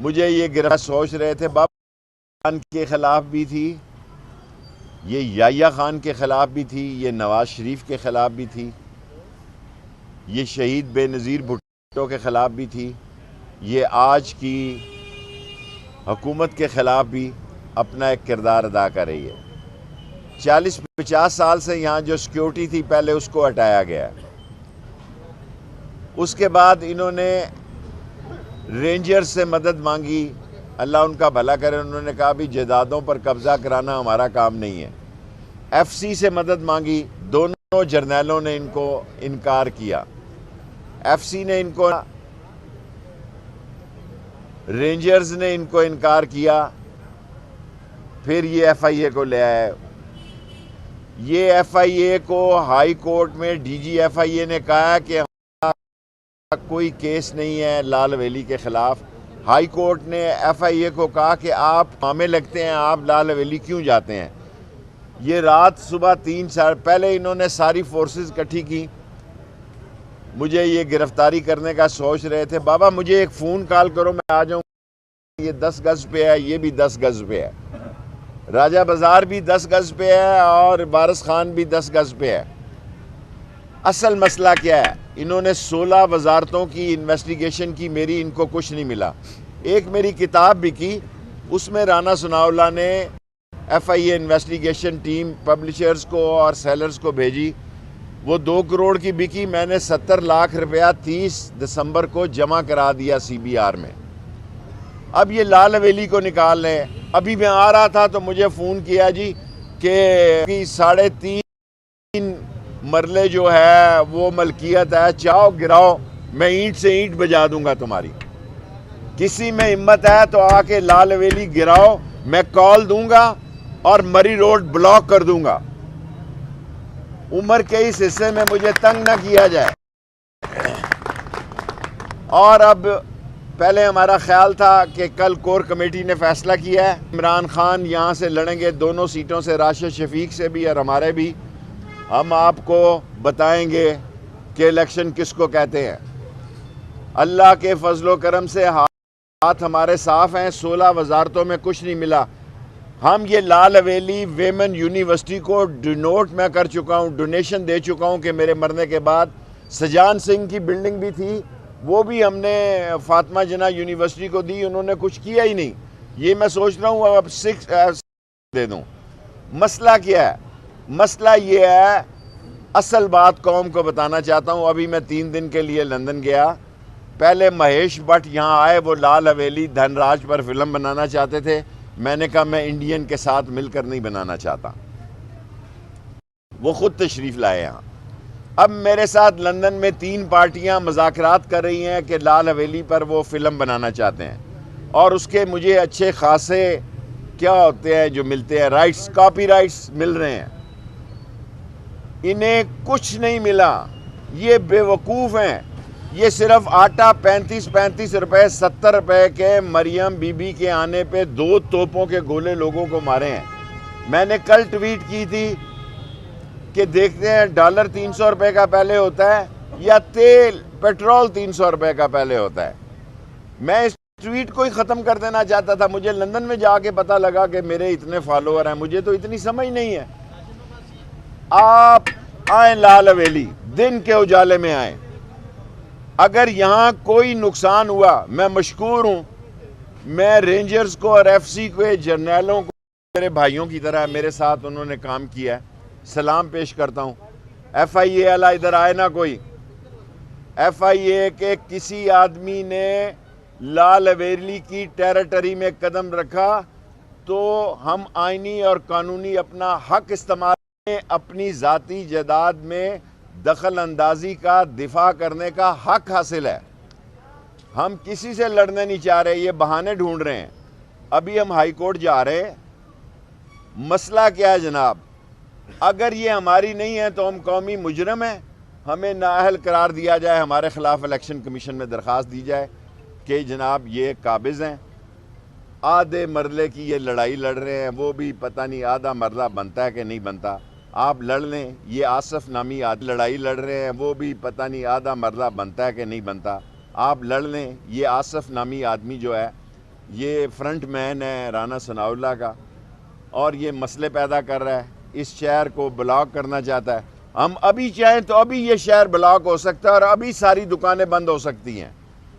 مجھے یہ گرفت سوچ رہے تھے بابا خان کے خلاف بھی تھی، یہ یحییٰ خان کے خلاف بھی تھی، یہ نواز شریف کے خلاف بھی تھی، یہ شہید بے نظیر بھٹو کے خلاف بھی تھی، یہ آج کی حکومت کے خلاف بھی اپنا ایک کردار ادا کر رہی ہے۔ 40-50 سال سے یہاں جو سیکیورٹی تھی پہلے اس کو ہٹایا گیا، اس کے بعد انہوں نے رینجرز سے مدد مانگی، اللہ ان کا بھلا کرے، انہوں نے کہا بھی جائیدادوں پر قبضہ کرانا ہمارا کام نہیں ہے۔ ایف سی سے مدد مانگی، دونوں جرنیلوں نے ان کو انکار کیا، ایف سی نے ان کو، رینجرز نے ان کو انکار کیا، پھر یہ ایف آئی اے کو لے آئے۔ یہ ایف آئی اے کو ہائی کورٹ میں ڈی جی ایف آئی اے نے کہا کہ کوئی کیس نہیں ہے لال حویلی کے خلاف۔ ہائی کورٹ نے ایف آئی اے کو کہا کہ آپ ہمیں لگتے ہیں آپ لال حویلی کیوں جاتے ہیں۔ یہ رات صبح 3 سال پہلے انہوں نے ساری فورسز اکٹھی کی، مجھے یہ گرفتاری کرنے کا سوچ رہے تھے، بابا مجھے ایک فون کال کرو میں آ جاؤں، یہ 10 گز پہ ہے، یہ بھی 10 گز پہ ہے، راجہ بازار بھی 10 گز پہ ہے اور بارس خان بھی 10 گز پہ ہے۔ اصل مسئلہ کیا ہے؟ انہوں نے 16 وزارتوں کی انویسٹیگیشن کی، میری ان کو کچھ نہیں ملا۔ ایک میری کتاب بھی کی، اس میں رانا ثناءاللہ نے ایف آئی اے انویسٹیگیشن ٹیم پبلشرز کو اور سیلرز کو بھیجی، وہ 2 کروڑ کی بکی، میں نے 70 لاکھ روپیہ 30 دسمبر کو جمع کرا دیا سی بی آر میں۔ اب یہ لال حویلی کو نکال رہے ہیں۔ ابھی میں آ رہا تھا تو مجھے فون کیا جی کہ 3.5 مرلے جو ہے وہ ملکیت ہے، چاہو گراؤ، میں اینٹ سے اینٹ بجا دوں گا تمہاری، کسی میں ہمت ہے تو آ کے لال حویلی گراؤ، میں کال دوں گا اور مری روڈ بلاک کر دوں گا، عمر کے اس حصے میں مجھے تنگ نہ کیا جائے۔ اور اب پہلے ہمارا خیال تھا کہ کل کور کمیٹی نے فیصلہ کیا ہے عمران خان یہاں سے لڑیں گے، دونوں سیٹوں سے، راشد شفیق سے بھی اور ہمارے بھی، ہم آپ کو بتائیں گے کہ الیکشن کس کو کہتے ہیں۔ اللہ کے فضل و کرم سے ہاتھ ہمارے صاف ہیں، 16 وزارتوں میں کچھ نہیں ملا۔ ہم یہ لال حویلی ویمن یونیورسٹی کو ڈونیٹ میں کر چکا ہوں، ڈونیشن دے چکا ہوں کہ میرے مرنے کے بعد سجان سنگھ کی بلڈنگ بھی تھی، وہ بھی ہم نے فاطمہ جناح یونیورسٹی کو دی، انہوں نے کچھ کیا ہی نہیں۔ یہ میں سوچ رہا ہوں اب 6 دے دوں۔ مسئلہ کیا ہے؟ مسئلہ یہ ہے، اصل بات قوم کو بتانا چاہتا ہوں۔ ابھی میں 3 دن کے لیے لندن گیا، پہلے مہیش بٹ یہاں آئے، وہ لال حویلی دھن راج پر فلم بنانا چاہتے تھے، میں نے کہا میں انڈین کے ساتھ مل کر نہیں بنانا چاہتا، وہ خود تشریف لائے یہاں۔ اب میرے ساتھ لندن میں 3 پارٹیاں مذاکرات کر رہی ہیں کہ لال حویلی پر وہ فلم بنانا چاہتے ہیں، اور اس کے مجھے اچھے خاصے کیا ہوتے ہیں جو ملتے ہیں، رائٹس، کاپی رائٹس مل رہے ہیں۔ انہیں کچھ نہیں ملا، یہ بے وقوف ہیں۔ یہ صرف آٹا 35 روپے 70 روپے کے مریم بی بی کے آنے پہ 2 توپوں کے گولے لوگوں کو مارے ہیں۔ میں نے کل ٹویٹ کی تھی کہ دیکھتے ہیں ڈالر 300 روپے کا پہلے ہوتا ہے یا تیل پیٹرول 300 روپے کا پہلے ہوتا ہے۔ میں اس ٹویٹ کو ہی ختم کر دینا چاہتا تھا، مجھے لندن میں جا کے پتا لگا کہ میرے اتنے فالوور ہیں، مجھے تو اتنی سمجھ نہیں ہے۔ آپ آئیں لال حویلی، دن کے اجالے میں آئیں، اگر یہاں کوئی نقصان ہوا میں مشکور ہوں، میں رینجرز کو اور ایف سی کو، جرنیلوں کو، میرے بھائیوں کی طرح میرے ساتھ انہوں نے کام کیا ہے، سلام پیش کرتا ہوں۔ ایف آئی اے والا ادھر آئے نہ کوئی، ایف آئی اے کے کسی آدمی نے لال حویلی کی ٹیریٹری میں قدم رکھا تو ہم آئینی اور قانونی اپنا حق استعمال میں، اپنی ذاتی جائیداد میں دخل اندازی کا دفاع کرنے کا حق حاصل ہے۔ ہم کسی سے لڑنے نہیں چاہ رہے، یہ بہانے ڈھونڈ رہے ہیں۔ ابھی ہم ہائی کورٹ جا رہے ہیں۔ مسئلہ کیا ہے جناب؟ اگر یہ ہماری نہیں ہے تو ہم قومی مجرم ہیں، ہمیں نااہل قرار دیا جائے، ہمارے خلاف الیکشن کمیشن میں درخواست دی جائے کہ جناب یہ قابض ہیں، آدھے مرلے کی یہ لڑائی لڑ رہے ہیں، وہ بھی پتہ نہیں آدھا مرلہ بنتا ہے کہ نہیں بنتا، آپ لڑ لیں۔ یہ آصف نامی لڑائی لڑ رہے ہیں، وہ بھی پتہ نہیں آدھا مرلہ بنتا ہے کہ نہیں بنتا، آپ لڑ لیں۔ یہ آصف نامی آدمی جو ہے یہ فرنٹ مین ہے رانا ثناء اللہ کا، اور یہ مسئلے پیدا کر رہا ہے، اس شہر کو بلاک کرنا چاہتا ہے۔ ہم ابھی چاہیں تو ابھی یہ شہر بلاک ہو سکتا ہے اور ابھی ساری دکانیں بند ہو سکتی ہیں۔